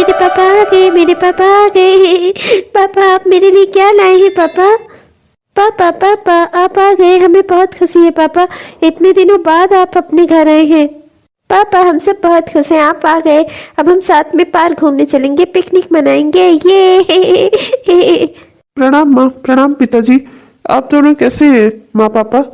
मेरे पापा आ गए, मेरे पापा आ गए। पापा आप मेरे लिए क्या लाए हैं पापा? पापा पापा आप आ गए, हमें बहुत खुशी है पापा, इतने दिनों बाद आप अपने घर आए हैं। पापा हम सब बहुत खुश हैं, आप आ गए। अब हम साथ में पार्क घूमने चलेंगे, पिकनिक मनाएंगे। ये प्रणाम माँ, प्रणाम पिताजी। आप दोनों कैसे हैं माँ पापा?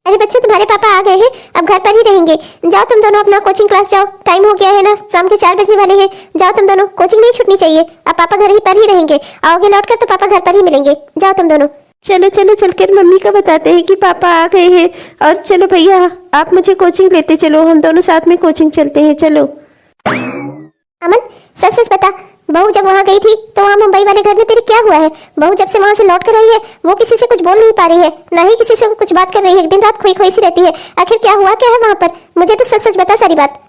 अरे बच्चों तुम्हारे पापा आ गए हैं, अब घर पर ही रहेंगे। जाओ तुम दोनों अपना कोचिंग क्लास जाओ, टाइम हो गया है ना, शाम के 4 बजने वाले हैं। जाओ तुम दोनों, कोचिंग नहीं छूटनी चाहिए। अब पापा घर ही पर ही रहेंगे, आओगे लौटकर तो पापा घर पर ही मिलेंगे। जाओ तुम दोनों। चलो चलो चलकर मम्मी को बताते हैं कि पापा आ गए हैं। और चलो भैया आप मुझे कोचिंग लेते चलो, हम दोनों साथ में कोचिंग चलते हैं। चलो अमन सच सच बता, बहू जब वहाँ गई थी तो वहाँ मुंबई वाले घर में तेरे क्या हुआ है? बहू जब से वहाँ से लौट कर आई है वो किसी से कुछ बोल नहीं पा रही है, ना ही किसी से कुछ बात कर रही है, दिन रात खोई खोई सी रहती है। आखिर क्या हुआ क्या है वहाँ पर? मुझे तो सच सच बता सारी बात।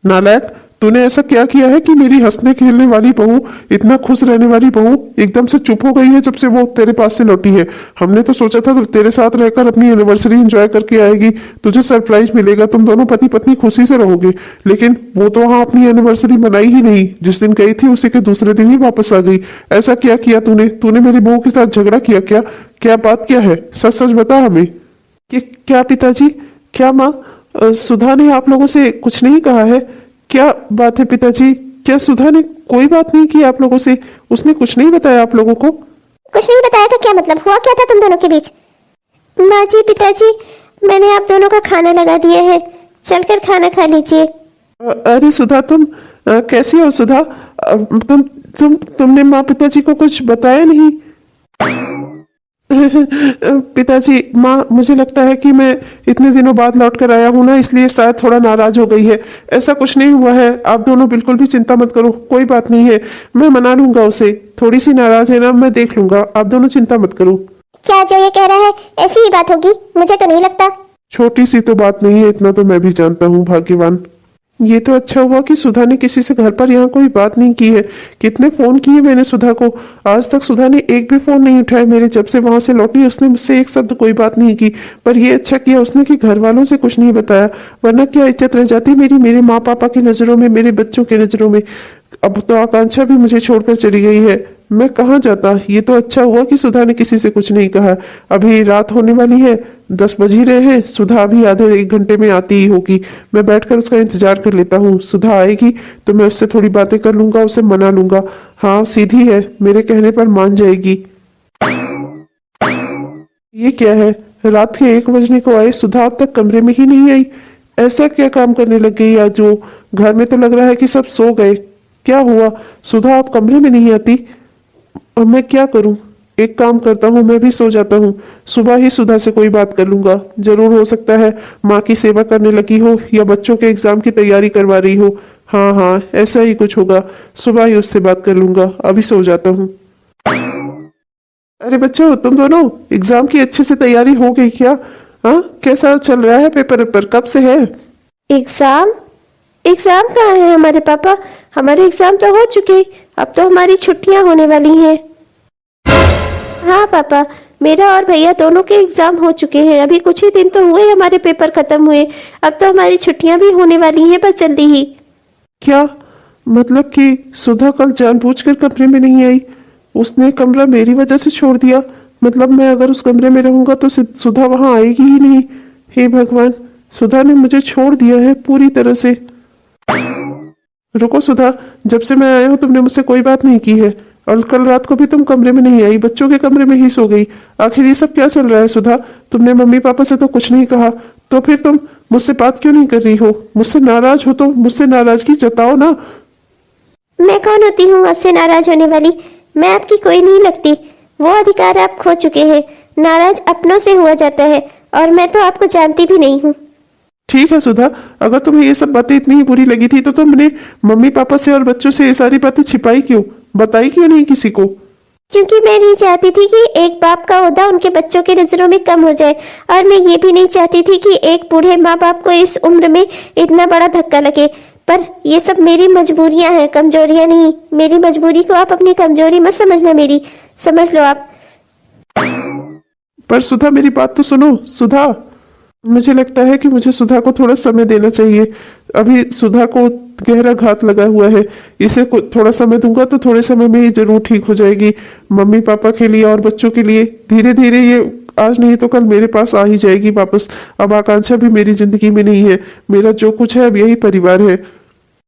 नालायक, तूने ऐसा क्या किया है कि मेरी हंसने खेलने वाली बहू, इतना खुश रहने वाली बहू एकदम से चुप हो गई है जब से वो तेरे पास से लौटी है? हमने तो सोचा था तेरे साथ रहकर अपनी एनिवर्सरी एंजॉय करके आएगी, तुझे सरप्राइज मिलेगा, तुम दोनों पति पत्नी खुशी से रहोगे। लेकिन वो तो वहां अपनी एनिवर्सरी मनाई ही नहीं, जिस दिन गई थी उसी के दूसरे दिन ही वापस आ गई। ऐसा क्या किया तूने? तूने मेरी बहू के साथ झगड़ा किया क्या? क्या बात क्या है? सच सच बता हमें। क्या पिताजी? क्या माँ? सुधा ने आप लोगों से कुछ नहीं कहा है? क्या बात है पिताजी? क्या सुधा ने कोई बात नहीं की आप लोगों से? उसने कुछ नहीं बताया आप लोगों को? कुछ नहीं बताया का क्या मतलब? हुआ क्या था तुम दोनों के बीच? माँ जी पिताजी मैंने आप दोनों का खाना लगा दिया है, चलकर खाना खा लीजिए। अरे सुधा तुम कैसी हो सुधा? तुमने माँ पिताजी को कुछ बताया नहीं? पिताजी माँ, मुझे लगता है कि मैं इतने दिनों बाद लौट कर आया हूँ ना, इसलिए शायद थोड़ा नाराज हो गई है। ऐसा कुछ नहीं हुआ है, आप दोनों बिल्कुल भी चिंता मत करो, कोई बात नहीं है, मैं मना लूंगा उसे। थोड़ी सी नाराज है ना, मैं देख लूंगा, आप दोनों चिंता मत करो। क्या जो ये कह रहा है ऐसी ही बात होगी? मुझे तो नहीं लगता। छोटी सी तो बात नहीं है, इतना तो मैं भी जानता हूँ भाग्यवान। ये तो अच्छा हुआ कि सुधा ने किसी से घर पर यहाँ कोई बात नहीं की है। कितने फोन किए मैंने सुधा को, आज तक सुधा ने एक भी फोन नहीं उठाया मेरे। जब से वहां से लौटी उसने मुझसे एक शब्द कोई बात नहीं की। पर ये अच्छा किया उसने कि घर वालों से कुछ नहीं बताया, वरना क्या इज्जत रह जाती मेरी, मेरे माँ पापा की नजरों में, मेरे बच्चों की नजरों में। अब तो आकांक्षा भी मुझे छोड़कर चली गई है, मैं कहाँ जाता। ये तो अच्छा हुआ कि सुधा ने किसी से कुछ नहीं कहा। अभी रात होने वाली है, 10 बज ही रहे हैं, सुधा अभी आधे 1 घंटे में आती ही होगी। मैं बैठकर उसका इंतजार कर लेता हूँ, सुधा आएगी तो मैं उससे थोड़ी बातें कर लूंगा, उसे मना लूंगा। हाँ सीधी है, मेरे कहने पर मान जाएगी। ये क्या है, रात के 1 बजने को आए, सुधा अब तक कमरे में ही नहीं आई। ऐसा क्या काम करने लग गई आज? जो घर में तो लग रहा है कि सब सो गए। क्या हुआ सुधा, आप कमरे में नहीं आती? अब मैं क्या करूं? एक काम करता हूं, मैं भी सो जाता हूं, सुबह ही सुधा से कोई बात कर लूंगा। जरूर हो सकता है माँ की सेवा करने लगी हो या बच्चों के एग्जाम की तैयारी करवा रही हो। हाँ हाँ ऐसा ही कुछ होगा, सुबह ही उससे बात कर लूंगा। अभी सो जाता हूँ। अरे बच्चों, तुम दोनों एग्जाम की अच्छे से तैयारी हो गई क्या? हाँ कैसा चल रहा है पेपर? कब से है एग्जाम? एग्जाम कहाँ है हमारे पापा? हमारे एग्जाम तो हो चुके, अब तो हमारी छुट्टियां होने वाली हैं। हाँ पापा, मेरा और भैया दोनों के एग्जाम हो चुके हैं, अभी कुछ ही दिन तो हुए हमारे पेपर खत्म हुए, अब तो हमारी छुट्टियां भी होने वाली हैं बस जल्दी ही। क्या मतलब कि सुधा कल जानबूझकर कमरे में नहीं आई? उसने कमरा मेरी वजह से छोड़ दिया? मतलब मैं अगर उस कमरे में रहूंगा तो सुधा वहां आएगी ही नहीं। हे भगवान, सुधा ने मुझे छोड़ दिया है पूरी तरह से। रुको सुधा, जब से मैं आया हूँ तुमने मुझसे कोई बात नहीं की है, और कल रात को भी तुम कमरे में नहीं आई, बच्चों के कमरे में ही सो गई। आखिर ये सब क्या चल रहा है सुधा? तुमने मम्मी पापा से तो कुछ नहीं कहा, तो फिर तुम मुझसे बात क्यों नहीं कर रही हो? मुझसे नाराज हो तो मुझसे नाराजगी जताओ ना। मैं कौन होती हूँ आपसे नाराज होने वाली? मैं आपकी कोई नहीं लगती, वो अधिकार आप खो चुके हैं। नाराज अपनों से हुआ जाता है, और मैं तो आपको जानती भी नहीं हूँ। ठीक है सुधा, अगर तुम्हें ये सब बातें इतनी ही बुरी लगी थी तो तुमने मम्मी पापा से और बच्चों से ये सारी बातें छिपाई क्यों? बताई क्यों नहीं किसी को? क्योंकि मैं नहीं चाहती थी कि एक बाप का ओहदा उनके बच्चों की नजरों में कम हो जाए, और मैं ये भी नहीं चाहती थी कि एक बूढ़े माँ बाप को इस उम्र में इतना बड़ा धक्का लगे। पर ये सब मेरी मजबूरियां हैं, कमजोरियां नहीं। मेरी मजबूरी को आप अपनी कमजोरी मत समझना, मेरी समझ लो आप। पर सुधा मेरी बात तो सुनो। सुधा, मुझे लगता है कि मुझे सुधा को थोड़ा समय देना चाहिए। अभी सुधा को गहरा घात लगा हुआ है। इसे थोड़ा समय दूंगा तो थोड़े समय में ही जरूर ठीक हो जाएगी। मम्मी पापा के लिए और बच्चों के लिए धीरे धीरे ये आज नहीं तो कल मेरे पास आ ही जाएगी वापस। अब आकांक्षा भी मेरी जिंदगी में नहीं है। मेरा जो कुछ है अब यही परिवार है।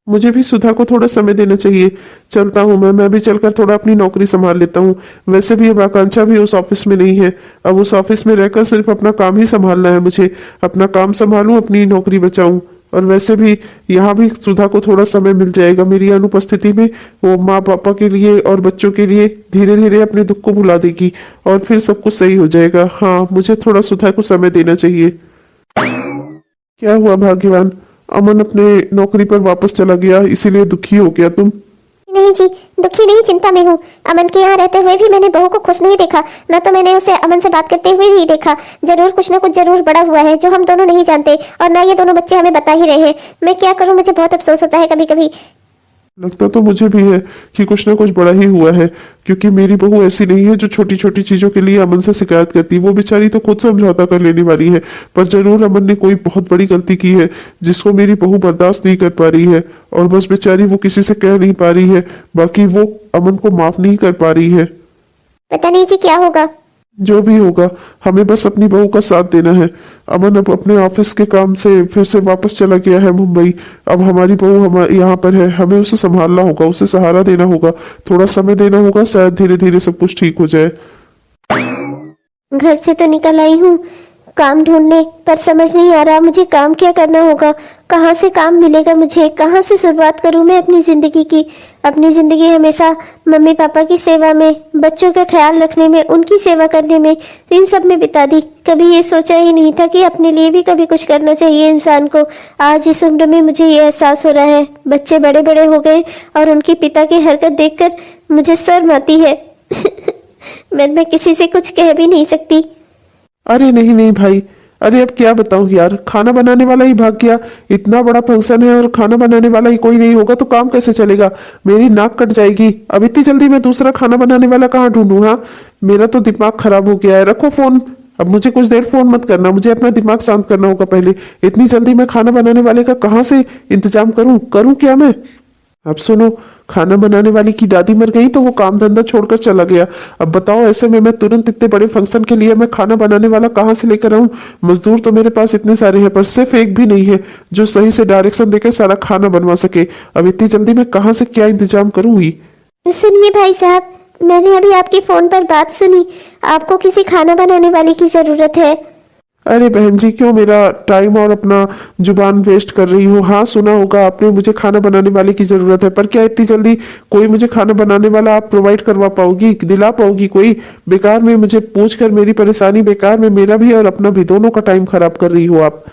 मुझे भी सुधा को थोड़ा समय देना चाहिए। चलता हूँ मैं भी चलकर थोड़ा अपनी नौकरी संभाल लेता हूँ। वैसे भी अब आकांक्षा भी उस ऑफिस में नहीं है। अब उस ऑफिस में रहकर सिर्फ अपना काम ही संभालना है मुझे। अपना काम संभालूं, अपनी नौकरी बचाऊं। और वैसे भी यहाँ भी सुधा को थोड़ा समय मिल जाएगा मेरी अनुपस्थिति में। वो माँ पापा के लिए और बच्चों के लिए धीरे धीरे अपने दुख को भुला देगी और फिर सब कुछ सही हो जाएगा। हाँ, मुझे थोड़ा सुधा को समय देना चाहिए। क्या हुआ भाग्यवान? अमन अपने नौकरी पर वापस चला गया, इसीलिए दुखी हो गया तुम? नहीं जी, दुखी नहीं, चिंता में हूँ। अमन के यहाँ रहते हुए भी मैंने बहू को खुश नहीं देखा, ना तो मैंने उसे अमन से बात करते हुए ही देखा। जरूर कुछ ना कुछ जरूर बड़ा हुआ है जो हम दोनों नहीं जानते, और ना ये दोनों बच्चे हमें बता ही रहे हैं। मैं क्या करूँ, मुझे बहुत अफसोस होता है कभी कभी। लगता तो मुझे भी है कि कुछ ना कुछ बड़ा ही हुआ है, क्योंकि मेरी बहू ऐसी नहीं है जो छोटी छोटी चीजों के लिए अमन से शिकायत करती। वो बेचारी तो खुद समझौता कर लेने वाली है, पर जरूर अमन ने कोई बहुत बड़ी गलती की है जिसको मेरी बहू बर्दाश्त नहीं कर पा रही है, और बस बेचारी वो किसी से कह नहीं पा रही है। बाकी वो अमन को माफ नहीं कर पा रही है। पता नहीं जी क्या होगा। जो भी होगा, हमें बस अपनी बहू का साथ देना है। अमन अब अपने ऑफिस के काम से फिर से वापस चला गया है मुंबई। अब हमारी बहू हमारे यहाँ पर है, हमें उसे संभालना होगा, उसे सहारा देना होगा, थोड़ा समय देना होगा। शायद धीरे धीरे सब कुछ ठीक हो जाए। घर से तो निकल आई हूँ काम ढूंढने, पर समझ नहीं आ रहा मुझे काम क्या करना होगा। कहाँ से काम मिलेगा मुझे, कहाँ से शुरुआत करूँ मैं अपनी जिंदगी की। अपनी जिंदगी हमेशा मम्मी पापा की सेवा में, बच्चों का ख्याल रखने में, उनकी सेवा करने में, इन सब में बिता दी। कभी ये सोचा ही नहीं था कि अपने लिए भी कभी कुछ करना चाहिए इंसान को। आज इस उम्र में मुझे ये एहसास हो रहा है। बच्चे बड़े बड़े हो गए और उनके पिता की हरकत देखकर मुझे शर्म आती है। मैं किसी से कुछ कह भी नहीं सकती। अरे नहीं नहीं भाई, अरे अब क्या बताऊं यार, खाना बनाने वाला ही भाग गया। इतना बड़ा फंक्शन है और खाना बनाने वाला ही कोई नहीं होगा तो काम कैसे चलेगा? मेरी नाक कट जाएगी। अब इतनी जल्दी मैं दूसरा खाना बनाने वाला कहाँ ढूंढूं? हाँ, मेरा तो दिमाग खराब हो गया है। रखो फोन, अब मुझे कुछ देर फोन मत करना, मुझे अपना दिमाग शांत करना होगा पहले। इतनी जल्दी मैं खाना बनाने वाले का कहाँ से इंतजाम करूं क्या मैं? अब सुनो, खाना बनाने वाली की दादी मर गई तो वो काम धंधा छोड़कर चला गया। अब बताओ, ऐसे में मैं तुरंत इतने बड़े फंक्शन के लिए मैं खाना बनाने वाला कहाँ से लेकर आऊं? मजदूर तो मेरे पास इतने सारे हैं, पर सिर्फ एक भी नहीं है जो सही से डायरेक्शन देकर सारा खाना बनवा सके। अब इतनी जल्दी मैं कहाँ से क्या इंतजाम करूंगी? सुनिए भाई साहब, मैंने अभी आपकी फोन पर बात सुनी। आपको किसी खाना बनाने वाले की जरूरत है। अरे बहन जी, क्यों मेरा टाइम और अपना जुबान वेस्ट कर रही हो? हाँ, सुना होगा आपने, मुझे खाना बनाने वाले की जरूरत है, पर क्या इतनी जल्दी कोई मुझे खाना बनाने वाला आप प्रोवाइड करवा पाओगी, दिला पाओगी कोई? बेकार में मुझे पूछकर मेरी परेशानी, बेकार में मेरा भी और अपना भी दोनों का टाइम खराब कर रही हो आप।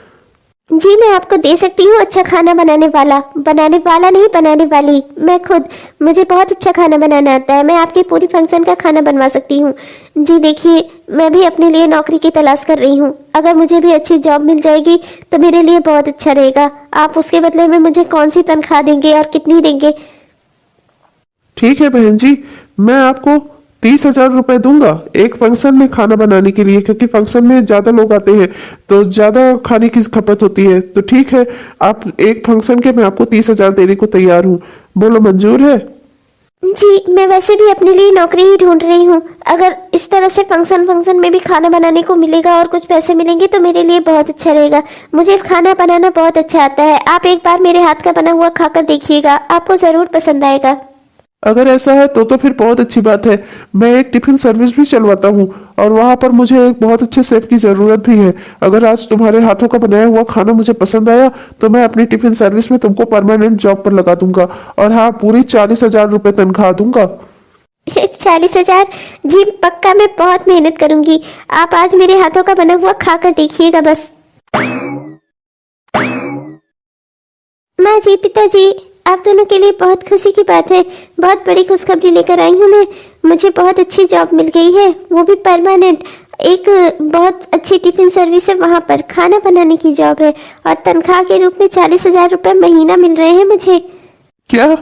जी मैं आपको दे सकती हूँ अच्छा खाना बनाने वाला नहीं, बनाने वाली मैं खुद। मुझे बहुत अच्छा खाना बनाना आता है। मैं आपके पूरी फंक्शन का खाना बनवा सकती हूँ। जी देखिए, मैं भी अपने लिए नौकरी की तलाश कर रही हूँ। अगर मुझे भी अच्छी जॉब मिल जाएगी तो मेरे लिए बहुत अच्छा रहेगा। आप उसके बदले में मुझे कौन सी तनख्वाह देंगे और कितनी देंगे? ठीक है बहन जी, मैं आपको 30,000 रुपए दूंगा एक फंक्शन में खाना बनाने के लिए, क्योंकि फंक्शन में ज्यादा लोग आते हैं तो ज्यादा खाने की खपत होती है। तो ठीक है, आप एक फंक्शन के मैं आपको 30,000 देने को तैयार हूँ। बोलो, मंजूर है? जी मैं वैसे भी अपने लिए नौकरी ही ढूंढ रही हूँ। अगर इस तरह से फंक्शन में भी खाना बनाने को मिलेगा और कुछ पैसे मिलेंगे तो मेरे लिए बहुत अच्छा रहेगा। मुझे खाना बनाना बहुत अच्छा आता है। आप एक बार मेरे हाथ का बना हुआ खाकर देखिएगा, आपको जरूर पसंद आएगा। अगर ऐसा है तो फिर बहुत अच्छी बात है। मैं एक टिफिन सर्विस भी चलवाता हूँ और वहां पर मुझे एक बहुत अच्छे शेफ की जरूरत भी है। अगर आज तुम्हारे हाथों का बनाया हुआ खाना मुझे पसंद आया तो मैं अपनी टिफिन सर्विस में तुमको परमानेंट जॉब पर लगा दूंगा, और हाँ, पूरी 40,000 रुपए तनख्वाह दूंगा। 40,000? जी पक्का, मैं बहुत मेहनत करूंगी। आप आज मेरे हाथों का बना हुआ खाकर देखिएगा बस। माँ जी, पिताजी, आप दोनों के लिए बहुत खुशी की बात है। बहुत बड़ी खुशखबरी लेकर आई हूँ मैं। मुझे बहुत अच्छी जॉब मिल गई है, वो भी परमानेंट। एक बहुत अच्छी टिफिन सर्विस है, वहाँ पर खाना बनाने की जॉब है और तनख्वाह के रूप में 40,000 रुपए महीना मिल रहे हैं मुझे। क्या?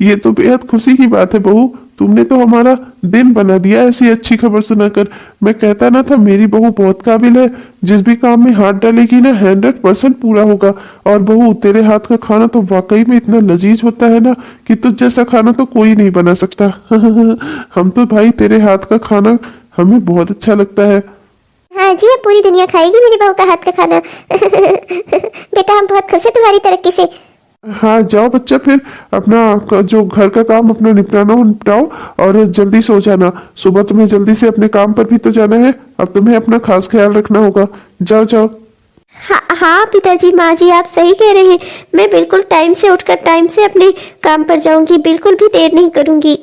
ये तो बेहद खुशी की बात है बहू, तुमने तो हमारा दिन बना दिया ऐसी अच्छी खबर सुनाकर। मैं कहता ना था मेरी बहू बहुत काबिल है, जिस भी काम में हाथ डालेगी ना 100% पूरा होगा। और बहू तेरे हाथ का खाना तो वाकई में इतना लजीज होता है ना कि तुझ जैसा खाना तो कोई नहीं बना सकता। हम तो भाई तेरे हाथ का खाना हमें बहुत अच्छा लगता है। हाँ जी, अब पूरी दुनिया खाएगी मेरी बहू का हाथ का खाना। बेटा हम बहुत खुश हैं तुम्हारी तरक्की से। हाँ जाओ बच्चा, फिर अपना जो घर का काम अपना निपटाना हो निपटाओ और जल्दी सो जाना। सुबह तुम्हें जल्दी से अपने काम पर भी तो जाना है, अब तुम्हें अपना खास ख्याल रखना होगा। जाओ जाओ। हाँ हाँ पिताजी, माँ जी आप सही कह रहे हैं। मैं बिल्कुल टाइम से उठकर टाइम से अपने काम पर जाऊंगी, बिल्कुल भी देर नहीं करूंगी।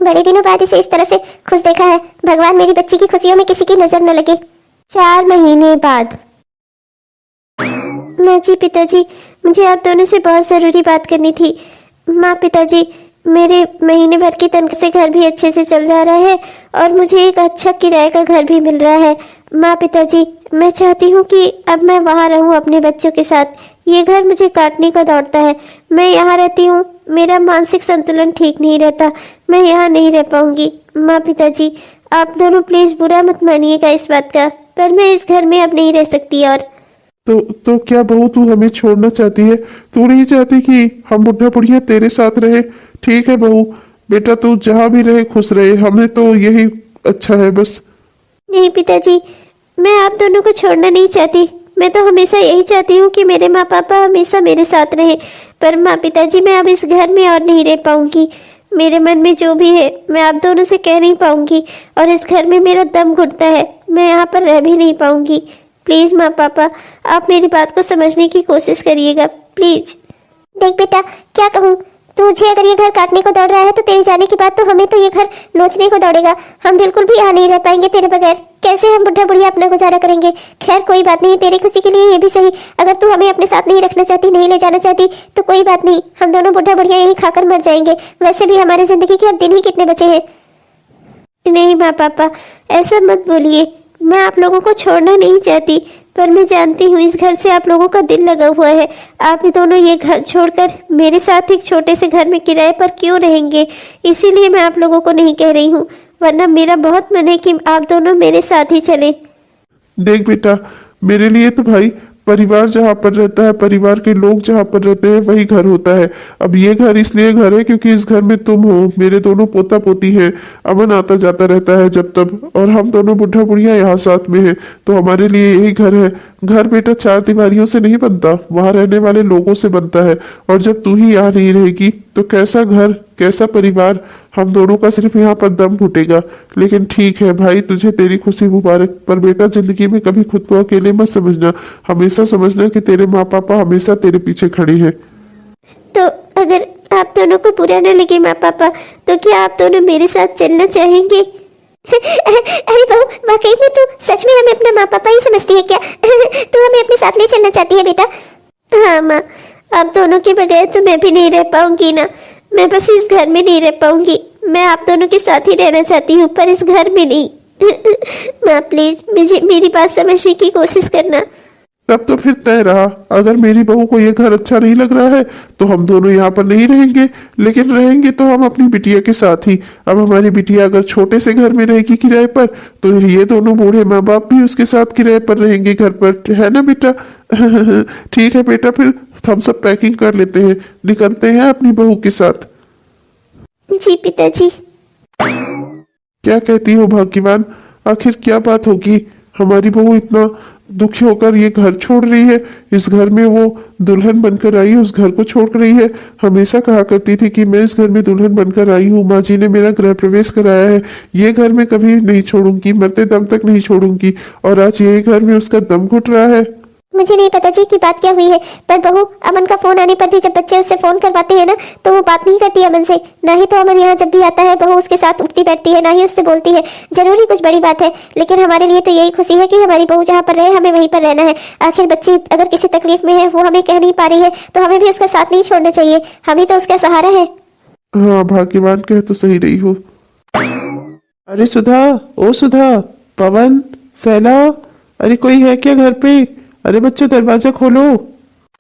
बड़े दिनों बाद इसे इस तरह से खुश देखा है। भगवान मेरी बच्ची की खुशियों में किसी की नजर न लगे। 4 महीने बाद। माँ जी पिताजी, मुझे आप दोनों से बहुत ज़रूरी बात करनी थी। माँ पिताजी, मेरे महीने भर की तनख्वाह से घर भी अच्छे से चल जा रहा है और मुझे एक अच्छा किराए का घर भी मिल रहा है। माँ पिताजी, मैं चाहती हूँ कि अब मैं वहाँ रहूँ अपने बच्चों के साथ। ये घर मुझे काटने को दौड़ता है। मैं यहाँ रहती हूँ, मेरा मानसिक संतुलन ठीक नहीं रहता, मैं यहाँ नहीं रह पाऊँगी। माँ पिताजी, आप दोनों प्लीज़ बुरा मत मानिएगा इस बात का, पर मैं इस घर में अब नहीं रह सकती। और तो क्या बहू तू हमें छोड़ना चाहती है? तू नहीं चाहती कि हम बुढ़ा बुढ़िया तेरे साथ रहे? ठीक है बहू, बेटा तू जहाँ भी रहे खुश रहे, हमें तो यही अच्छा है बस। नहीं पिताजी, मैं आप दोनों को छोड़ना नहीं चाहती। मैं तो हमेशा यही चाहती हूँ कि मेरे माँ पापा हमेशा मेरे साथ रहे। पर माँ पिताजी, मैं अब इस घर में और नहीं रह पाऊंगी। मेरे मन में जो भी है मैं आप दोनों से कह नहीं पाऊंगी और इस घर में मेरा दम घुटता है, मैं यहाँ पर रह भी नहीं पाऊंगी। प्लीज़ माँ पापा, आप मेरी बात को समझने की कोशिश करिएगा प्लीज़। देख बेटा, क्या कहूँ, तुझे अगर ये घर काटने को दौड़ रहा है तो तेरे जाने के बाद तो हमें तो ये घर नोचने को दौड़ेगा। हम बिल्कुल भी यहाँ नहीं रह पाएंगे तेरे बगैर। कैसे हम बुढ़ा बुढ़िया अपना गुजारा करेंगे? खैर कोई बात नहीं, तेरी खुशी के लिए ये भी सही। अगर तू हमें अपने साथ नहीं रखना चाहती, नहीं ले जाना चाहती तो कोई बात नहीं, हम दोनों बुढ़ा बुढ़िया यहीं खाकर मर जाएंगे। वैसे भी हमारी जिंदगी के अब दिन ही कितने बचे हैं। नहीं माँ पापा, ऐसा मत बोलिए। मैं आप लोगों को छोड़ना नहीं चाहती, पर मैं जानती हूँ इस घर से आप लोगों का दिल लगा हुआ है। आप ही दोनों ये घर छोड़कर मेरे साथ एक छोटे से घर में किराए पर क्यों रहेंगे? इसीलिए मैं आप लोगों को नहीं कह रही हूँ, वरना मेरा बहुत मन है कि आप दोनों मेरे साथ ही चले। देख बेटा, मेरे लिए तो भाई परिवार जहाँ पर रहता है, परिवार के लोग जहाँ पर रहते हैं वही घर होता है। अब ये घर इसलिए घर है क्योंकि इस घर में तुम हो, मेरे दोनों पोता पोती हैं, अमन आता जाता रहता है जब तब, और हम दोनों बुढ़ा बुढ़िया यहाँ साथ में हैं, तो हमारे लिए यही घर है। घर बेटा 4 दीवारियों से नहीं बनता, वहाँ रहने वाले लोगों से बनता है। और जब तू ही यहाँ नहीं रहेगी तो कैसा घर, कैसा परिवार, हम दोनों का सिर्फ यहाँ पर दम घुटेगा। लेकिन ठीक है भाई, तुझे तेरी खुशी मुबारक, पर बेटा जिंदगी में कभी खुद को अकेले मत समझना, हमेशा समझना कि तेरे माँ पापा हमेशा तेरे पीछे खड़े हैं। तो अगर आप दोनों को बुरा न लगे माँ पापा, तो क्या आप दोनों मेरे साथ चलना चाहेंगे? अरे बहू, वाकई में तू सच में हमें अपना माँ पापा ही समझती है क्या? तू हमें अपने साथ ले चलना चाहती है बेटा? हाँ माँ, आप दोनों के बगैर तो मैं भी नहीं रह पाऊंगी ना। मैं बस इस घर में नहीं रह पाऊंगी, मैं आप दोनों के साथ ही रहना चाहती हूँ, पर इस घर में नहीं। माँ प्लीज मुझे मेरी बात समझने की कोशिश करना। तब तो फिर तय रहा, अगर मेरी बहू को ये घर अच्छा नहीं लग रहा है तो हम दोनों यहाँ पर नहीं रहेंगे, लेकिन रहेंगे तो हम अपनी बिटिया के साथ ही। अब हमारी बिटिया अगर छोटे से घर में रहेगी किराए पर, तो ये दोनों बूढ़े माँ बाप भी उसके साथ किराए पर रहेंगे घर पर, है ना बेटा? ठीक है बेटा, फिर हम सब पैकिंग कर लेते हैं, निकलते हैं अपनी बहू के साथ। जी पिताजी। क्या कहती हो भाग्यवान, आखिर क्या बात होगी? हमारी बहू इतना दुखी होकर ये घर छोड़ रही है, इस घर में वो दुल्हन बनकर आई, उस घर को छोड़ रही है। हमेशा कहा करती थी कि मैं इस घर में दुल्हन बनकर आई हूँ, माँ जी ने मेरा गृह प्रवेश कराया है, ये घर मैं कभी नहीं छोड़ूंगी, मरते दम तक नहीं छोड़ूंगी, और आज ये घर में उसका दम घुट रहा है। मुझे नहीं पता जी कि बात क्या हुई है, पर बहू अमन का फोन आने पर भी जब बच्चे उससे फोन करवाते हैं ना तो वो बात नहीं करती अमन से। ना ही तो अमन यहाँ जब भी आता है बहू उसके साथ उठती बैठती है, ना ही उससे बोलती है। जरूरी कुछ बड़ी बात है, लेकिन हमारे लिए तो यही खुशी है कि हमारी बहू जहाँ पर रहे हमें वहीं पर रहना है। आखिर बच्ची अगर किसी तकलीफ में है, वो हमें कह नहीं पा रही है, तो हमें भी उसका साथ नहीं छोड़ना चाहिए, हम ही तो उसका सहारा है। हाँ भाग्यवान, कह तो सही रही हो। अरे सुधा, ओ सुधा, पवन, सैला, अरे कोई है क्या घर पे? अरे बच्चों दरवाजा खोलो।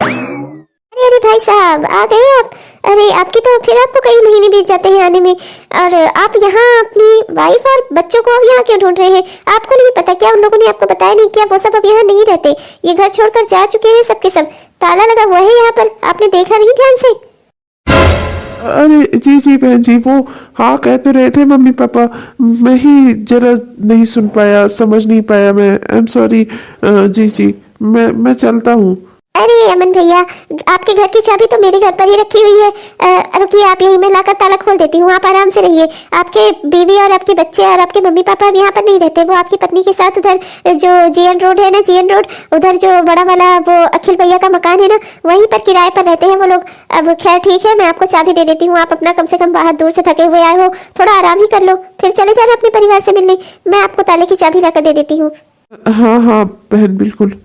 अरे अरे भाई साहब, आ गए आप। अरे आपकी तो फिर आपको कई महीने बीत जाते हैं आने में, और आप यहाँ अपनी वाइफ और बच्चों को अब यहाँ क्यों ढूंढ रहे हैं? आपको नहीं पता क्या, उन लोगों ने आपको बताया नहीं क्या वो सब अब यहाँ नहीं रहते, ये घर छोड़कर जा चुके हैं सबके सब। ताला लगा हुआ है यहाँ पर, आपने देखा नहीं ध्यान से? अरे जी जी बहन जी, वो हाँ कह तो रहे थे मम्मी पापा, मैं ही जरा नहीं सुन पाया, समझ नहीं पाया। मैं आई एम सॉरी। जी जी, मैं चलता हूँ। अरे अमन भैया, आपके घर की चाबी तो मेरे घर पर ही रखी हुई है। रुकिए, आप यहीं मैं लाकर ताला खोल देती हूँ, आप आराम से रहिए। आपके बीवी और आपके बच्चे और आपके मम्मी पापा अब यहाँ पर नहीं रहते, वो आपकी पत्नी के साथ उधर जो जीएन रोड है ना, जीएन रोड, उधर जो बड़ा वाला वो अखिल भैया का मकान है ना, वहीं पर किराए पर रहते हैं वो लोग। अब खैर ठीक है, मैं आपको चाबी दे देती हूँ, आप अपना कम से कम बाहर दूर से थके हुए आए हो, थोड़ा आराम ही कर लो, फिर चले जाना अपने परिवार से मिलने। मैं आपको ताले की चाबी लाकर दे देती हूँ। हाँ हाँ बहन, बिल्कुल।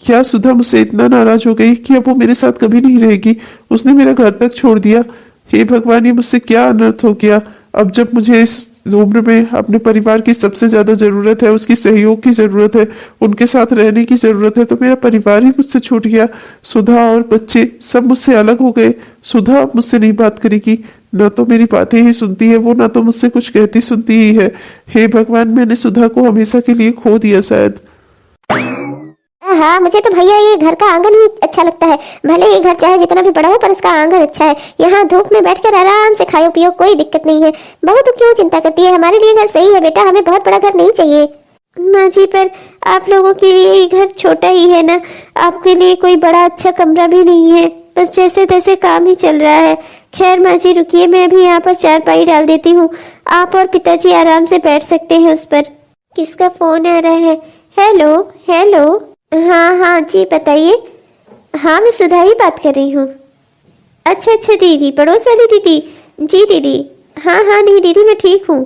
क्या सुधा मुझसे इतना नाराज हो गई कि अब वो मेरे साथ कभी नहीं रहेगी? उसने मेरा घर तक छोड़ दिया। हे भगवान, ये मुझसे क्या अनर्थ हो गया। अब जब मुझे इस उम्र में अपने परिवार की सबसे ज्यादा जरूरत है, उसकी सहयोग की जरूरत है, उनके साथ रहने की जरूरत है, तो मेरा परिवार ही मुझसे छूट गया। सुधा और बच्चे सब मुझसे अलग हो गए। सुधा अब मुझसे नहीं बात करेगी, ना तो मेरी बातें ही सुनती है वो, ना तो मुझसे कुछ कहती सुनती ही है। हे भगवान, मैंने सुधा को हमेशा के लिए खो दिया शायद। हाँ, मुझे तो भैया ये घर का आंगन ही अच्छा लगता है। भले ये घर चाहे जितना भी बड़ा हो, पर उसका आंगन अच्छा है। यहाँ धूप में बैठकर आराम से खाओ पियो, कोई दिक्कत नहीं है। बहू तो क्यों चिंता करती है, हमारे लिए घर सही है बेटा, हमें बहुत बड़ा घर नहीं चाहिए। माँ जी, पर आप लोगों के लिए ये घर छोटा ही है ना, आपके लिए कोई बड़ा अच्छा कमरा भी नहीं है, बस जैसे तैसे काम ही चल रहा है। खैर माँ जी रुकिए, मैं अभी यहाँ पर चारपाई डाल देती हूँ, आप और पिताजी आराम से बैठ सकते हैं उस पर। किसका फोन आ रहा है? Hello hello. हाँ हाँ जी बताइए। हाँ, मैं सुधा ही बात कर रही हूँ। अच्छा अच्छा दीदी, पड़ोस वाली दीदी। जी दीदी, हाँ हाँ नहीं दीदी, मैं ठीक हूँ।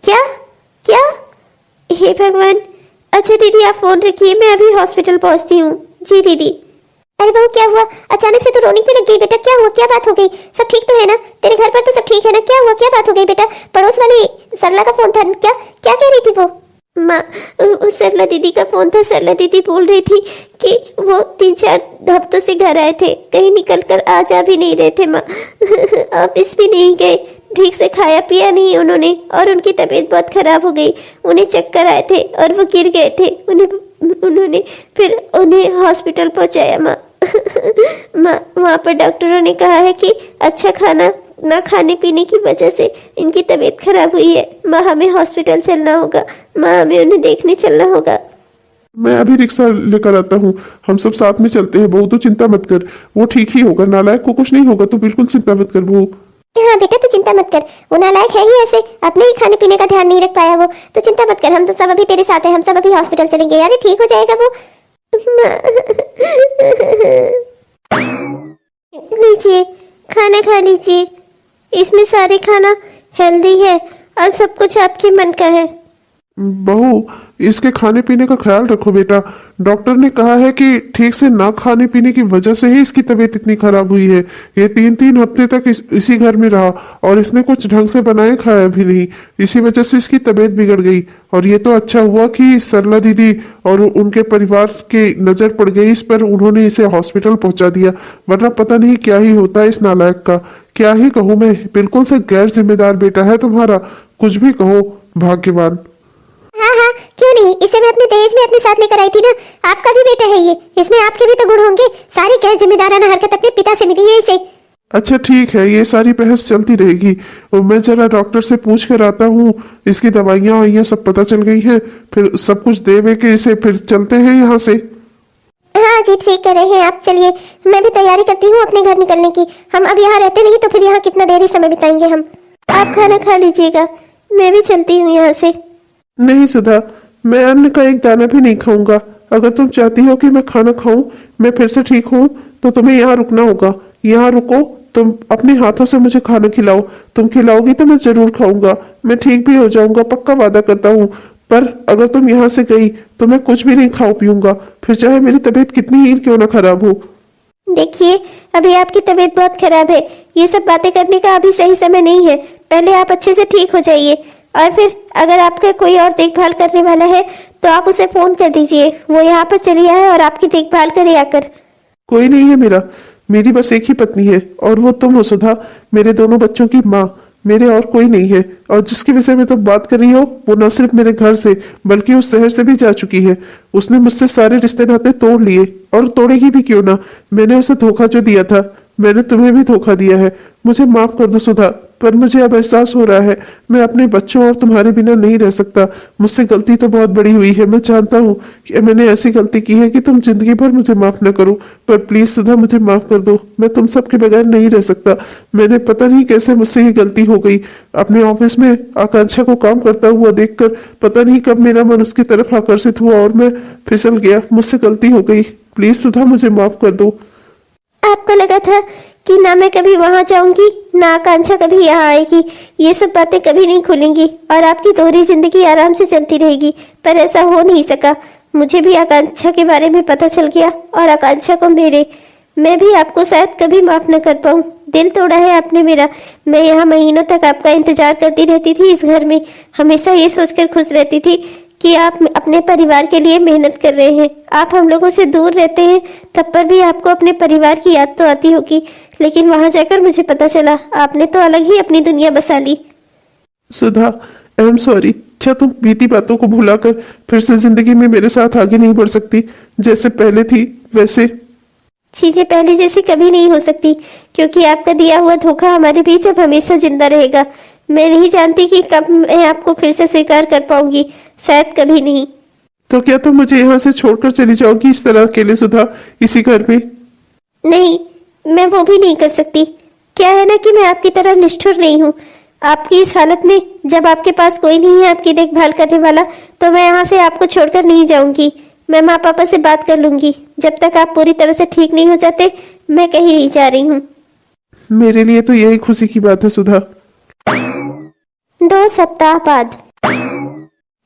क्या क्या? हे भगवान। अच्छा दीदी आप फोन रखिए, मैं अभी हॉस्पिटल पहुँचती हूँ। जी दीदी। अरे बहू, क्या हुआ? अचानक से तो रोने क्यों लग गई बेटा? क्या हुआ, क्या बात हो गई? सब ठीक तो है ना? तेरे घर पर तो सब ठीक है ना? क्या हुआ, क्या बात हो गई बेटा? पड़ोस वाली सरला का फोन था, क्या क्या कह रही थी वो? माँ, सरला दीदी का फोन था। सरला दीदी बोल रही थी कि वो 3-4 हफ्तों से घर आए थे, कहीं निकल कर आ जा भी नहीं रहे थे माँ। ऑफिस भी नहीं गए, ठीक से खाया पिया नहीं उन्होंने, और उनकी तबीयत बहुत खराब हो गई। उन्हें चक्कर आए थे और वो गिर गए थे। उन्होंने फिर उन्हें हॉस्पिटल पहुंचाया माँ। माँ, वहाँ पर डॉक्टरों ने कहा है कि अच्छा खाना ना खाने पीने की वजह से इनकी तबीयत खराब हुई है। माँ, हमें हॉस्पिटल चलना होगा। माँ, हमें उन्हें देखने चलना होगा। मैं अभी रिक्शा लेकर आता हूँ, हम सब साथ में चलते हैं। बहू तो चिंता मत कर, वो ठीक ही होगा, नालायक को कुछ नहीं होगा, तो बिल्कुल चिंता मत कर बहू। हाँ बेटा, तू चिंता मत कर, वो नालायक है ही ऐसे, अपने ही खाने पीने का ध्यान नहीं रख पाया वो। तो चिंता मत कर, हम तो सब अभी तेरे साथ हैं, हम सब अभी हॉस्पिटल चलेंगे। अरे ठीक हो जाएगा वो। लीजिए, खाना खा लीजिए, इसमें सारे खाना हेल्दी है और सब कुछ आपके मन का है। बहू, इसके खाने पीने का ख्याल रखो बेटा। डॉक्टर ने कहा है कि ठीक से ना खाने पीने की वजह से ही इसकी तबीयत इतनी खराब हुई है। ये 3-3 हफ्ते तक इसी घर में रहा और इसने कुछ ढंग से बनाए खाया भी नहीं, इसी वजह से इसकी तबीयत बिगड़ गई। और ये तो अच्छा हुआ कि सरला दीदी और उनके परिवार के नजर पड़ गई इस पर, उन्होंने इसे हॉस्पिटल पहुंचा दिया, वरना पता नहीं क्या ही होता है इस नालायक का। क्या ही कहूँ मैं, बिल्कुल से गैर जिम्मेदार बेटा है तुम्हारा, कुछ भी कहो। भाग्यवान। हाँ हाँ, क्यों नहीं, इसे मैं अपने दहेज में अपने साथ लेकर आई थी ना। आपका भी बेटा है ये, इसमें आपके भी तो गुण होंगे। सारी गैर जिम्मेदाराना हरकत अपने पिता से मिली है इसे। अच्छा ठीक है, ये सारी बहस चलती रहेगी और मैं जरा डॉक्टर से पूछ कर आता हूँ। इसकी दवाइयाँ वाइयाँ सब पता चल गई हैं, फिर सब कुछ दे वे के इसे फिर चलते हैं यहाँ से। हाँ जी, ठीक कह रहे हैं आप, चलिए मैं भी तैयारी करती हूँ अपने घर निकलने की। हम अब यहाँ रहते नहीं तो फिर यहाँ कितना देरी समय बिताएंगे हम। आप खाना खा लीजिएगा, मैं भी चलती हूँ यहाँ से। नहीं सुधा, मैं अन्न का एक दाना भी नहीं खाऊंगा। अगर तुम चाहती हो कि मैं खाना खाऊं, मैं फिर से ठीक हूं, तो तुम्हें यहाँ रुकना होगा। यहाँ रुको, तुम अपने हाथों से मुझे खाना खिलाओ। तुम खिलाओगी तो मैं जरूर खाऊंगा, मैं ठीक भी हो जाऊंगा, पक्का वादा करता हूँ। पर अगर तुम यहाँ से गई तो मैं कुछ भी नहीं खाओ पीऊंगा, फिर चाहे मेरी तबीयत कितनी ही क्यों ना खराब हो। देखिए, अभी आपकी तबीयत बहुत खराब है, ये सब बातें करने का अभी सही समय नहीं है। पहले आप अच्छे से ठीक हो जाइए, और फिर अगर आपका कोई और देखभाल करने वाला है तो आप उसे फोन कर दीजिए, वो यहाँ पर चली आए और आपकी देखभाल करे आकर। कोई नहीं है मेरा, मेरी बस एक ही पत्नी है और वो तुम हो सुधा, मेरे दोनों बच्चों की माँ। मेरे और कोई नहीं है। और जिसके विषय में तुम बात कर रही हो वो न सिर्फ मेरे घर से बल्कि उस शहर से भी जा चुकी है। उसने मुझसे सारे रिश्ते नाते तोड़ लिए, और तोड़ेगी भी क्यों ना। मैंने उसे धोखा जो दिया था, मैंने तुम्हें भी धोखा दिया है। मुझे माफ कर दो सुधा, पर मुझे अब एहसास हो रहा है मैं अपने बच्चों और तुम्हारे बिना नहीं रह सकता। मुझसे गलती तो बहुत बड़ी हुई है, मैं जानता हूँ कि मैंने ऐसी गलती की है कि तुम जिंदगी भर मुझे माफ न करो, पर प्लीज सुधा मुझे माफ कर दो। मैं तुम सबके बगैर नहीं रह सकता। मैंने पता नहीं कैसे मुझसे ये गलती हो गई। अपने ऑफिस में आकांक्षा को काम करता हुआ देखकर पता नहीं कब मेरा मन उसकी तरफ आकर्षित हुआ और मैं फिसल गया। मुझसे गलती हो गई, प्लीज सुधा मुझे माफ कर दो। आपको लगा था कि ना मैं कभी वहां जाऊंगी ना आकांक्षा कभी यहाँ आएगी, ये सब बातें कभी नहीं खुलेंगी और आपकी दोहरी जिंदगी आराम से चलती रहेगी, पर ऐसा हो नहीं सका। मुझे भी आकांक्षा के बारे में पता चल गया और आकांक्षा को मेरे। मैं भी आपको शायद कभी माफ न कर पाऊं। दिल तोड़ा है आपने मेरा। मैं यहाँ महीनों तक आपका इंतजार करती रहती थी इस घर में, हमेशा ये सोचकर खुश रहती थी कि आप अपने परिवार के लिए मेहनत कर रहे हैं। आप हम लोगों से दूर रहते हैं तब पर भी आपको अपने परिवार की याद तो आती होगी, लेकिन वहां जाकर मुझे पता चला आपने तो अलग ही अपनी दुनिया बसा ली। सुधा, आई एम सॉरी। क्या तुम बीती बातों को भुलाकर फिर से जिंदगी में मेरे साथ आगे नहीं बढ़ सकती? जैसे पहले थी वैसे। चीजें पहले जैसी कभी नहीं हो सकती, क्योंकि आपका दिया हुआ धोखा हमारे बीच अब हमेशा जिंदा रहेगा। मैं नहीं जानती कि कब मैं आपको फिर से स्वीकार कर पाऊंगी, शायद कभी नहीं। तो क्या तुम मुझे यहाँ से छोड़कर चली जाओगी इस तरह अकेले सुधा, इसी घर में? नहीं, मैं वो भी नहीं कर सकती। क्या है ना कि मैं आपकी तरह निष्ठुर नहीं हूँ। आपकी इस हालत में जब आपके पास कोई नहीं है आपकी देखभाल करने वाला, तो मैं यहाँ से आपको छोड़कर नहीं जाऊंगी। मैं माँ पापा से बात कर लूंगी। जब तक आप पूरी तरह से ठीक नहीं हो जाते मैं कहीं नहीं जा रही हूँ। मेरे लिए तो यही खुशी की बात है सुधा। 2 सप्ताह बाद।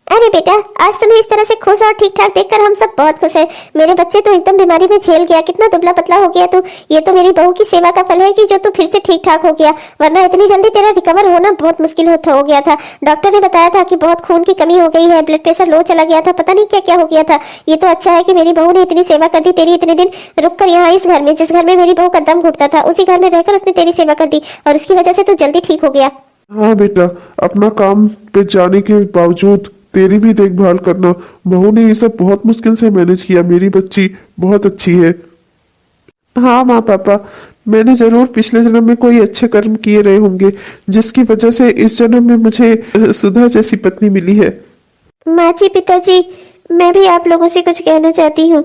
अरे बेटा, आज तुम्हें इस तरह से खुश और ठीक ठाक देखकर हम सब बहुत खुश हैं। मेरे बच्चे तो एकदम बीमारी में झेल गया, कितना दुबला पतला हो गया तू। ये तो मेरी बहू की सेवा का फल है कि जो तू फिर से ठीक ठाक हो गया, वरना इतनी जल्दी तेरा रिकवर होना बहुत मुश्किल हो गया था। डॉक्टर ने बताया था कि बहुत खून की कमी हो गई है, ब्लड प्रेशर लो चला गया था, पता नहीं क्या क्या हो गया था। ये तो अच्छा है कि मेरी बहू ने इतनी सेवा कर दी तेरी, इतने दिन रुक कर यहाँ इस घर में, जिस घर में मेरी बहू का दम घुटता था, उसी घर में रहकर उसने तेरी सेवा कर दी और उसकी वजह से तू जल्दी ठीक हो गया। हाँ बेटा, अपना काम पे जाने के बावजूद तेरी भी देखभाल करना, बहू ने ये सब बहुत मुश्किल से मैनेज किया। मेरी बच्ची बहुत अच्छी है। हाँ माँ पापा, मैंने जरूर पिछले जन्म में कोई अच्छे कर्म किए रहे होंगे, जिसकी वजह से इस जन्म में मुझे सुधा जैसी पत्नी मिली है। माँ जी, पिताजी, मैं भी आप लोगों से कुछ कहना चाहती हूँ।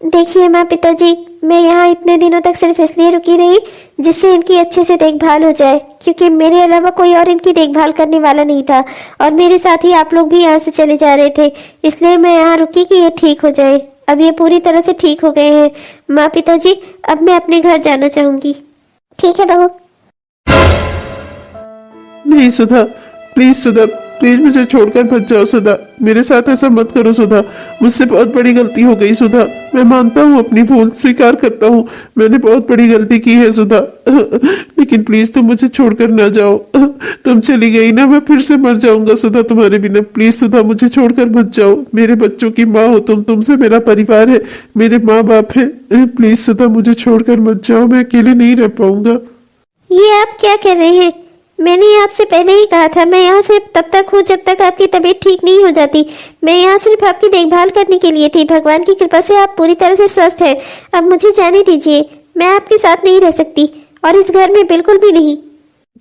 देखिए माँ पिताजी, मैं यहाँ इतने दिनों तक सिर्फ इसलिए रुकी रही जिससे इनकी अच्छे से देखभाल हो जाए, क्योंकि मेरे अलावा कोई और इनकी देखभाल करने वाला नहीं था और मेरे साथ ही आप लोग भी यहाँ से चले जा रहे थे, इसलिए मैं यहाँ रुकी कि ये ठीक हो जाए। अब ये पूरी तरह से ठीक हो गए हैं। माँ पिताजी, अब मैं अपने घर जाना चाहूंगी। ठीक है बहू। नहीं सुधा, प्लीज सुधा, प्लीज मुझे छोड़कर मत जाओ सुधा। मेरे साथ ऐसा मत करो सुधा, मुझसे बहुत बड़ी गलती हो गई सुधा। मैं मानता हूँ अपनी भूल, स्वीकार करता हूँ मैंने बहुत बड़ी गलती की है सुधा, लेकिन प्लीज तुम मुझे छोड़कर ना जाओ। तुम चली गई ना, मैं फिर से मर जाऊंगा सुधा तुम्हारे बिना। प्लीज सुधा मुझे छोड़कर मत जाओ। मेरे बच्चों की माँ हो तुम, तुमसे मेरा परिवार है, मेरे माँ बाप है। प्लीज सुधा मुझे छोड़कर मत जाओ, मैं अकेले नहीं रह पाऊंगा। ये आप क्या कर रहे हैं? मैंने आपसे पहले ही कहा था, मैं यहाँ सिर्फ तब तक हूँ जब तक आपकी तबीयत ठीक नहीं हो जाती। मैं यहाँ सिर्फ आपकी देखभाल करने के लिए थी। भगवान की कृपा से आप पूरी तरह से स्वस्थ हैं। अब मुझे जाने दीजिए, मैं आपके साथ नहीं रह सकती और इस घर में बिल्कुल भी नहीं।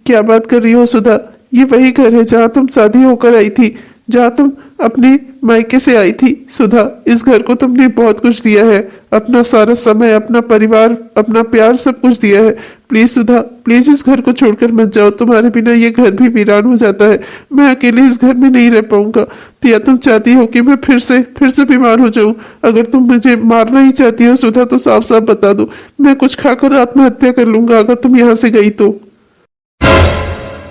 क्या बात कर रही हो सुधा? ये वही घर है जहाँ तुम शादी होकर आई थी, जहाँ तुम अपने मायके से आई थी। सुधा, इस घर को तुमने बहुत कुछ दिया है, अपना सारा समय, अपना परिवार, अपना प्यार, सब कुछ दिया है। प्लीज सुधा, प्लीज इस घर को छोड़कर मत जाओ। तुम्हारे बिना ये घर भी वीरान हो जाता है। मैं अकेले इस घर में नहीं रह पाऊंगा। तो या तुम चाहती हो कि मैं फिर से बीमार हो जाऊं? अगर तुम मुझे मारना ही चाहती हो सुधा, तो साफ साफ बता दो, मैं कुछ खाकर आत्महत्या कर लूंगा अगर तुम यहाँ से गई तो।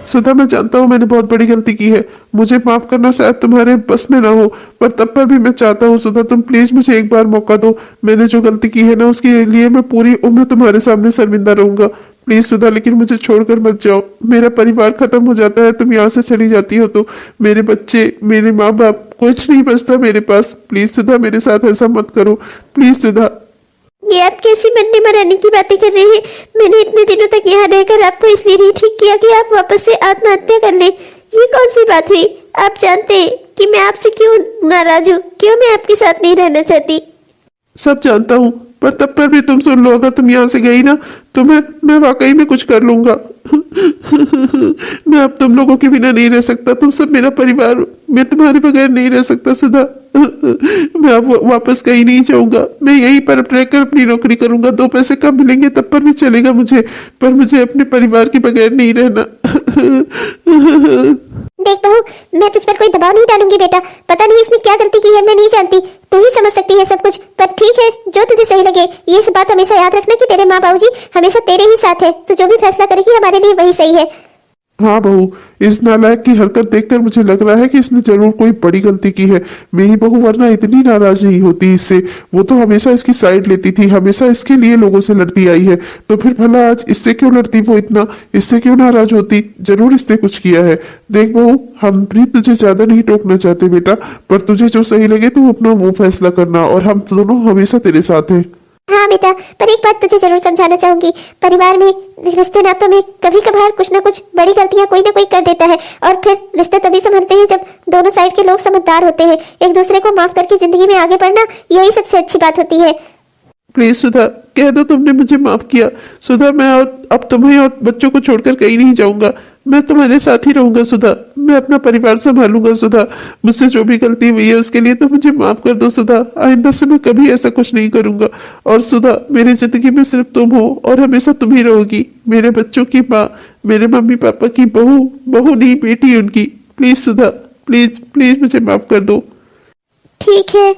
सुधा, मैं जानता हूँ मैंने बहुत बड़ी गलती की है, मुझे माफ करना शायद तुम्हारे बस में ना हो, पर तब पर भी मैं चाहता हूँ सुधा, तुम प्लीज मुझे एक बार मौका दो। मैंने जो गलती की है ना, उसके लिए मैं पूरी उम्र तुम्हारे सामने शर्मिंदा रहूंगा। प्लीज सुधा, लेकिन मुझे छोड़कर मत जाओ। मेरा परिवार खत्म हो जाता है तुम यहाँ से चली जाती हो तो। मेरे बच्चे, मेरे माँ बाप, कुछ नहीं बचता मेरे पास। प्लीज सुधा, मेरे साथ ऐसा मत करो, प्लीज सुधा। ये आप कैसी मरने मराने की बातें कर रहे हैं? मैंने इतने दिनों तक यहाँ रहकर आपको इसलिए नहीं ठीक किया कि आप वापस से आत्महत्या कर लें। ये कौन सी बात हुई? आप जानते हैं कि मैं आपसे क्यों नाराज हूँ, क्यों मैं आपके साथ नहीं रहना चाहती। सब जानता हूँ, पर तब पर भी तुम सुन लो। अगर तुम यहाँ से गई ना तो मैं वाकई में कुछ कर लूंगा। मैं अब तुम लोगों के बिना नहीं रह सकता। तुम सब मेरा परिवार हो। मैं तुम्हारे बगैर नहीं रह सकता सुधा। मैं अब वापस कहीं नहीं जाऊंगा। मैं यहीं पर रहकर अपनी नौकरी करूंगा। 2 पैसे कम मिलेंगे तब पर भी चलेगा मुझे, पर मुझे अपने परिवार के बगैर नहीं रहना। देख बहू, मैं तुझ पर कोई दबाव नहीं डालूंगी बेटा। पता नहीं इसने क्या गलती की है, मैं नहीं जानती। तू ही समझ सकती है सब कुछ। पर ठीक है, जो तुझे सही लगे। ये सब बात हमेशा याद रखना कि तेरे माँ बाबूजी हमेशा तेरे ही साथ है। तो जो भी फैसला करेगी हमारे लिए वही सही है। हाँ बहू, इस नालायक की हरकत देखकर मुझे लग रहा है कि इसने जरूर कोई बड़ी गलती की है। मेरी बहू वरना इतनी नाराज नहीं होती इससे। वो तो हमेशा इसकी साइड लेती थी, हमेशा इसके लिए लोगों से लड़ती आई है। तो फिर भला आज इससे क्यों लड़ती वो इतना? इससे क्यों नाराज होती? जरूर इसने कुछ किया है। देख बहू, हम भी तुझे ज्यादा नहीं टोकना चाहते बेटा, पर तुझे जो सही लगे तू अपना वो फैसला करना, और हम दोनों हमेशा तेरे साथ हैं। हाँ बेटा, पर एक बात तुझे जरूर समझाना चाहूंगी। परिवार में, रिश्ते नातों में कभी कभार कुछ ना कुछ बड़ी गलतियां कोई ना कोई कर देता है, और फिर रिश्ते तभी संभलते हैं जब दोनों साइड के लोग समझदार होते हैं। एक दूसरे को माफ करके जिंदगी में आगे बढ़ना, यही सबसे अच्छी बात होती है। प्लीज सुधा, कह दो तुमने मुझे माफ किया। सुधा, मैं और अब तुम्हें और बच्चों को छोड़कर कहीं नहीं जाऊंगा। मैं तुम्हारे साथ ही रहूंगा सुधा। मैं अपना परिवार संभालूंगा सुधा। मुझसे जो भी गलती हुई है उसके लिए तो मुझे माफ कर दो सुधा। आइंदा से मैं कभी ऐसा कुछ नहीं करूंगा। और सुधा, मेरी जिंदगी में सिर्फ तुम हो और हमेशा तुम ही रहोगी। मेरे बच्चों की माँ, मेरे मम्मी पापा की बहू नहीं, बेटी उनकी। प्लीज सुधा, प्लीज प्लीज मुझे माफ कर दो। ठीक है,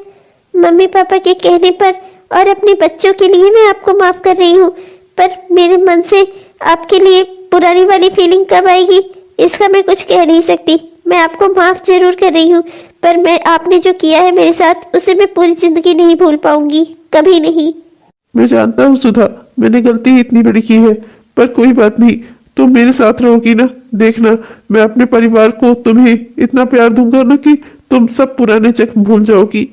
मम्मी पापा के कहने पर और अपने बच्चों के लिए मैं आपको माफ कर रही हूँ, पर मेरे मन से आपके लिए पुरानी वाली फीलिंग कब आएगी इसका मैं कुछ कह नहीं सकती। मैं आपको माफ जरूर कर रही हूँ, पर मैं आपने जो किया है मेरे साथ उसे मैं पूरी जिंदगी नहीं भूल पाऊंगी, कभी नहीं। मैं जानता हूँ सुधा, मैंने गलती इतनी बड़ी की है, पर कोई बात नहीं। तुम मेरे साथ रहोगी ना? देखना, मैं अपने परिवार को तुम्हें इतना प्यार दूंगा ना कि तुम सब पुराने जख्म भूल जाओगी।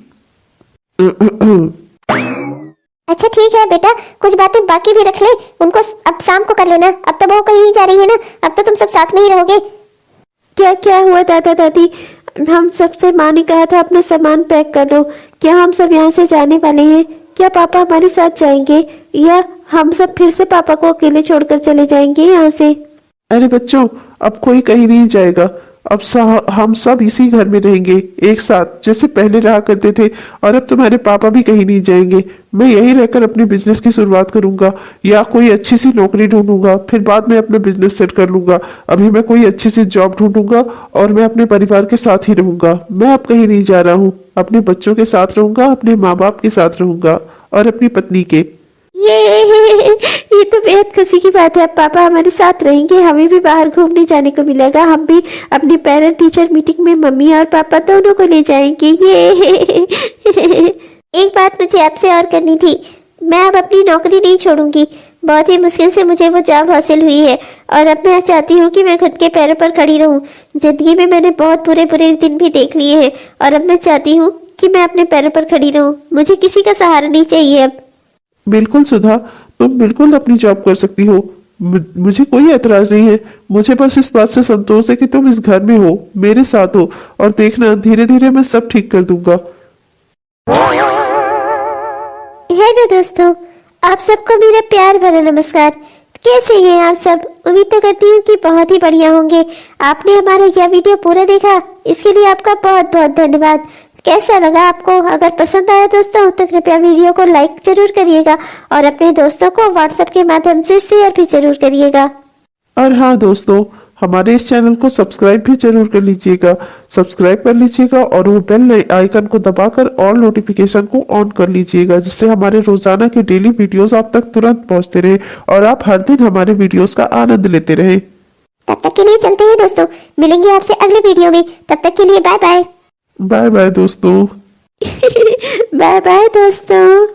अच्छा ठीक है बेटा, कुछ बातें बाकी भी रख ले, उनको अब शाम को कर लेना। अब तो बहू कहीं नहीं जा रही है ना, अब तो तुम सब साथ में ही रहोगे। क्या क्या हुआ दादा दादी? हम सबसे माँ ने कहा था अपना सामान पैक कर लो। क्या हम सब यहाँ से जाने वाले हैं? क्या पापा हमारे साथ जाएंगे या हम सब फिर से पापा को अकेले छोड़कर चले जाएंगे यहाँ से? अरे बच्चों, अब कोई कहीं नहीं जाएगा। अब हम सब इसी घर में रहेंगे एक साथ, जैसे पहले रहा करते थे। और अब तुम्हारे पापा भी कहीं नहीं जाएंगे। मैं यहीं रहकर अपने बिजनेस की शुरुआत करूंगा, या कोई अच्छी सी नौकरी ढूंढूंगा, फिर बाद में अपना बिजनेस सेट कर लूंगा। अभी मैं कोई अच्छी सी जॉब ढूंढूंगा और मैं अपने परिवार के साथ ही रहूंगा। मैं अब कहीं नहीं जा रहा हूँ। अपने बच्चों के साथ रहूंगा, अपने माँ बाप के साथ रहूंगा और अपनी पत्नी के। ये तो बेहद खुशी की बात है। अब पापा हमारे साथ रहेंगे, हमें भी बाहर घूमने जाने को मिलेगा। हम भी अपनी पेरेंट टीचर मीटिंग में मम्मी और पापा दोनों को ले जाएंगे। ये एक बात मुझे आपसे और करनी थी। मैं अब अपनी नौकरी नहीं छोड़ूंगी। बहुत ही मुश्किल से मुझे वो जॉब हासिल हुई है और अब मैं चाहती हूँ कि मैं खुद के पैरों पर खड़ी रहूं। जिंदगी में मैंने बहुत बुरे बुरे दिन भी देख लिए हैं और अब मैं चाहती हूँ कि मैं अपने पैरों पर खड़ी रहूं। मुझे किसी का सहारा नहीं चाहिए अब। बिल्कुल सुधा, तुम बिल्कुल अपनी जॉब कर सकती हो। मुझे कोई एतराज नहीं है। मुझे बस इस बात से संतोष है कि तुम इस घर में हो, मेरे साथ हो, और देखना धीरे धीरे मैं सब ठीक कर दूंगा। हेलो दोस्तों, आप सबको मेरा प्यार भरा नमस्कार। कैसे हैं आप सब? उम्मीद तो करती हूँ कि बहुत ही बढ़िया होंगे। आपने हमारा यह वीडियो पूरा देखा, इसके लिए आपका बहुत बहुत धन्यवाद। कैसा लगा आपको? अगर पसंद आया दोस्तों तो कृपया वीडियो को लाइक जरूर करिएगा और अपने दोस्तों को व्हाट्सएप के माध्यम से शेयर भी जरूर करिएगा। और हाँ दोस्तों, हमारे इस चैनल को सब्सक्राइब भी जरूर कर लीजिएगा। सब्सक्राइब कर लीजिएगा और वो बेल आइकन को दबाकर ऑल नोटिफिकेशन को ऑन कर लीजिएगा, जिससे हमारे रोजाना के डेली वीडियोस आप तक तुरंत पहुंचते रहे और आप हर दिन हमारे वीडियोस का आनंद लेते रहे। तब तक के लिए चलते हैं दोस्तों, मिलेंगे आपसे अगले वीडियो में। तब तक के लिए बाय बाय। बाय बाय दोस्तों। बाय बाय दोस्तों।